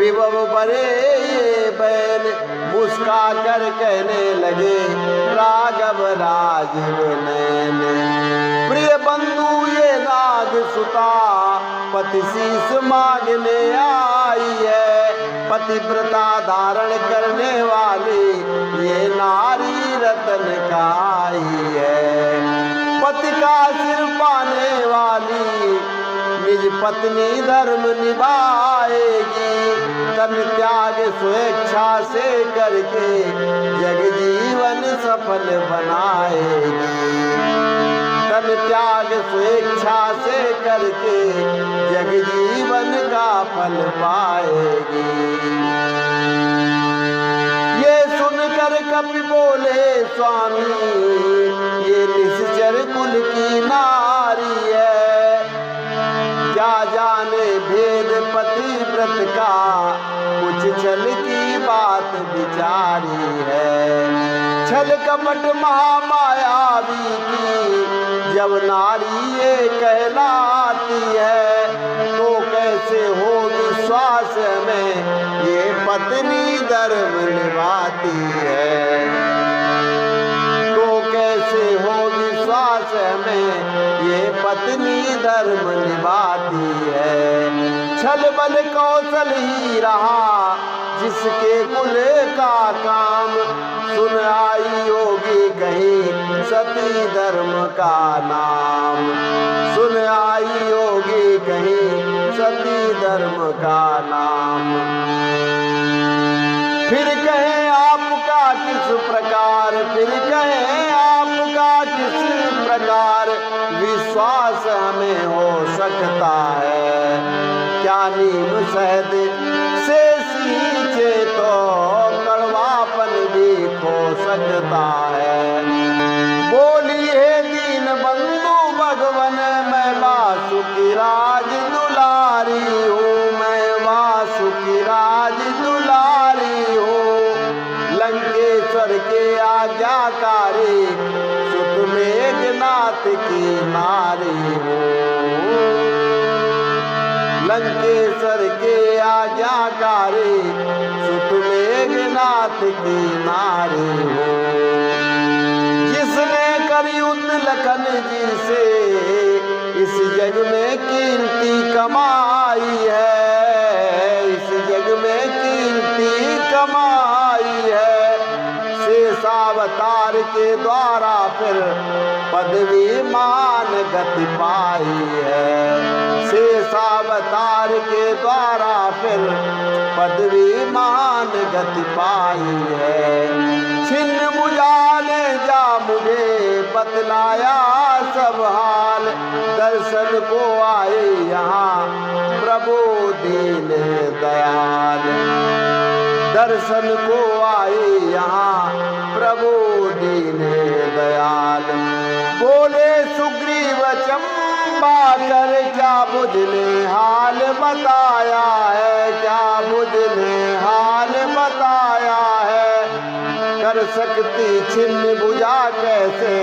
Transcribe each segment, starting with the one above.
विभव भरे ये बैन मुस्का कर कहने लगे राघव राजीव नैन। प्रिय बंधु ये नाग सुता पति शीस मांगने आई है, पतिव्रता धारण करने वाली ये नारी रतन काई है। पति का सिर पाने वाली निज पत्नी धर्म निभाएगी, तन त्याग स्वेच्छा से करके जग जीवन सफल बनाएगी। तन त्याग स्वेच्छा से करके जग जीवन का फल पाएगी। ये सुनकर कपि बोले स्वामी ये निश्चर कुल की नारी है, क्या जाने भेद पतिव्रत का कुछ छल की बात विचारी है। छल कपट महामायावी की जब नारी ये कहलाती है, तो कैसे हो विश्वास में ये पत्नी धर्म निभाती है। तो कैसे हो विश्वास में ये पत्नी धर्म निभाती है। छल बल कौशल ही रहा जिसके कुल का काम, सुन आई योगी कहीं सती धर्म का नाम। सुन आई योगी कहीं सती धर्म का नाम। फिर कहें आपका किस प्रकार, फिर कहें आपका किस प्रकार विश्वास हमें हो सकता है। क्या नीम शहद से सींचे तो कड़वापन भी खो सकता है। बोली है दीन बंधु भगवन मैं वासुकी राज दुलारी हूँ, मैं वासुकी राज दुलारी हूँ। लंकेश्वर के आज्ञाकारी सुत मेघनाथ की नारी हूँ। लंकेश्वर के आज्ञाकारी सुत मेघनाथ की नारी हूँ। जिसने कर युद्ध लखन जी से इस जग में कीर्ति कमाई है, इस जग में कीर्ति कमाई है। शेषावतार के द्वारा फिर पदवी मान गति पाई है। शेषावतार के द्वारा फिर पदवी मान गति पाई है। छिन्न मुझाने जा मुझे बतलाया सब हाल, दर्शन को आए यहाँ प्रभु दीन दयाल। दर्शन को आए यहाँ प्रभु दीन दयाल। बोले सुग्रीव चंबा कर क्या बुझने हाल बताया है, क्या बुझने हाल बताया है। कर सकती छिन्न बुझा कैसे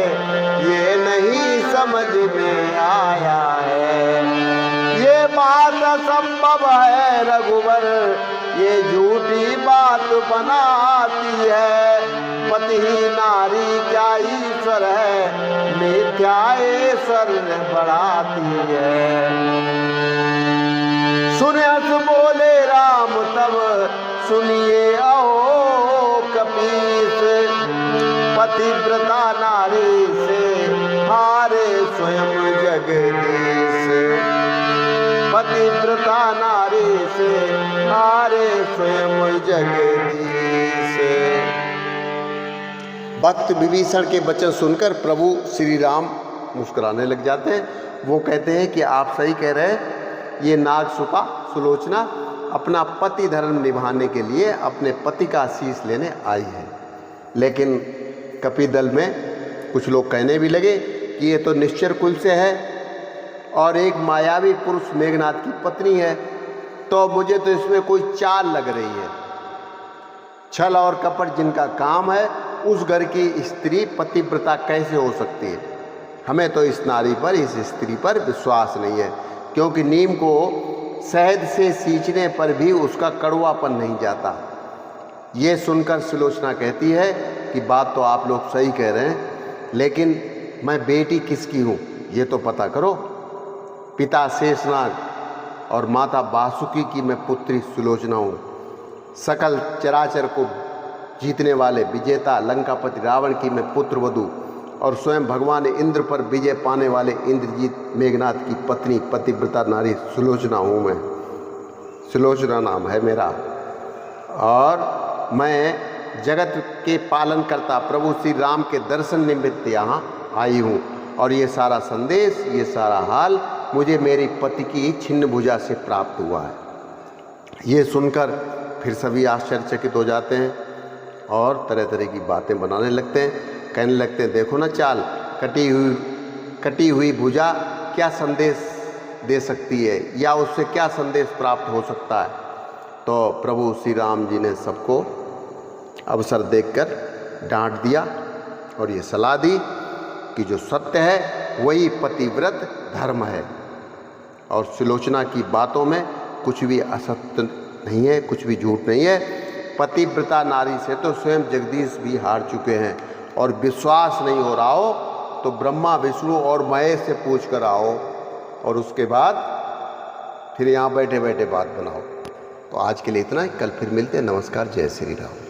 ये नहीं समझ में आया है। ये बात असंभव है रघुवर, ये झूठी बात बनाती है। पति ही नारी क्या ईश्वर है, मिथ्या ईश्वर बढ़ाती है। सुनस बोले राम तब सुनिए अहो कपीस, पतिव्रता नारी से हारे स्वयं जगदीश। पतिव्रता नारी से हारे स्वयं जगदीश। भक्त विभीषण के वचन सुनकर प्रभु श्री राम मुस्कुराने लग जाते हैं। वो कहते हैं कि आप सही कह रहे हैं, ये नागसुता सुलोचना अपना पति धर्म निभाने के लिए अपने पति का आशीष लेने आई है। लेकिन कपिदल में कुछ लोग कहने भी लगे कि ये तो निश्चर कुल से है और एक मायावी पुरुष मेघनाथ की पत्नी है, तो मुझे तो इसमें कोई चाल लग रही है। छल और कपट जिनका काम है, उस घर की स्त्री पतिव्रता कैसे हो सकती है। हमें तो इस नारी पर, इस स्त्री पर विश्वास नहीं है, क्योंकि नीम को शहद से सींचने पर भी उसका कड़वापन नहीं जाता। ये सुनकर सुलोचना कहती है कि बात तो आप लोग सही कह रहे हैं, लेकिन मैं बेटी किसकी हूँ ये तो पता करो। पिता शेषनाग और माता वासुकी की मैं पुत्री सुलोचना हूँ। सकल चराचर को जीतने वाले विजेता लंकापति रावण की मैं पुत्र वधू और स्वयं भगवान इंद्र पर विजय पाने वाले इंद्रजीत मेघनाथ की पत्नी पतिव्रता नारी सुलोचना हूँ मैं। सुलोचना नाम है मेरा और मैं जगत के पालन करता प्रभु श्री राम के दर्शन निमित्त यहाँ आई हूँ। और ये सारा संदेश, ये सारा हाल मुझे मेरी पति की छिन्न भुजा से प्राप्त हुआ है। ये सुनकर फिर सभी आश्चर्यचकित हो जाते हैं और तरह तरह की बातें बनाने लगते हैं। कहने लगते हैं, देखो ना चाल, कटी हुई भुजा क्या संदेश दे सकती है या उससे क्या संदेश प्राप्त हो सकता है। तो प्रभु श्री राम जी ने सबको अवसर देखकर डांट दिया और ये सलाह दी कि जो सत्य है वही पतिव्रत धर्म है और सुलोचना की बातों में कुछ भी असत्य नहीं है, कुछ भी झूठ नहीं है। पतिव्रता नारी से तो स्वयं जगदीश भी हार चुके हैं और विश्वास नहीं हो रहा हो तो ब्रह्मा विष्णु और महेश से पूछ कर आओ और उसके बाद फिर यहाँ बैठे बैठे बात बनाओ। तो आज के लिए इतना ही, कल फिर मिलते हैं। नमस्कार, जय श्री राम।